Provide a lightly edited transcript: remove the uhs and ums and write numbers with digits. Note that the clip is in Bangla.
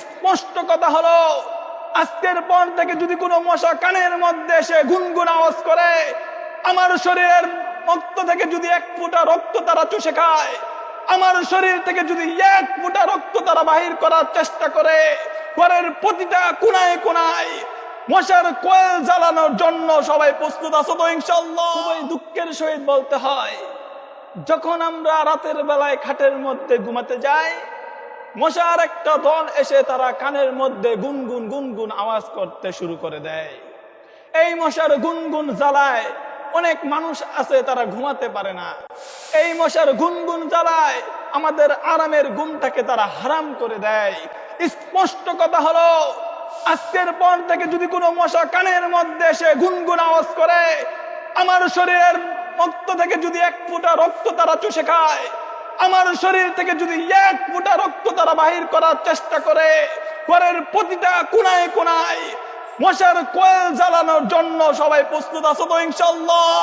স্পষ্ট কথা হলো, আজকের পর থেকে যদি কোনো মশা কানের মধ্যে এসে গুনগুন আওয়াজ করে, আমার শরীরের রক্ত থেকে যদি এক ফোঁটা রক্ত তারা চুষে খায়, আমার শরীর থেকে যদি এক ফোঁটা রক্ত তারা বাহির করার চেষ্টা করে, ঘরের প্রতিটা কোনায় কোনায় মশার কয়েল জ্বালানোর জন্য সবাই প্রস্তুত আছো তো ইনশাআল্লাহ? খুবই দুঃখের সহিত বলতে হয়, যখন আমরা রাতের বেলায় খাটের মধ্যে ঘুমাতে যাই, মশার একটা দল এসে তারা কানের মধ্যে গুনগুন গুনগুন আওয়াজ করতে শুরু করে দেয়। এই মশার গুনগুন জ্বালায় অনেক মানুষ আছে তারা ঘুমাতে পারে না। এই মশার গুনগুন জ্বালায় আমাদের আরামের ঘুমটাকে তারা হারাম করে দেয়। স্পষ্ট কথা হলো, আজকের পর থেকে যদি কোনো মশা কানের মধ্যে এসে গুনগুন আওয়াজ করে, আমার শরীরের রক্ত থেকে যদি এক ফোঁটা রক্ত তারা চুষে খায়, আমার শরীর থেকে যদি এক ফোঁটা রক্ত তারা বাহির করার চেষ্টা করে, ঘরের প্রতিটা কোনায় কোনায় মশার কয়েল জ্বালানোর জন্য সবাই প্রস্তুত আছো তো ইনশাআল্লাহ?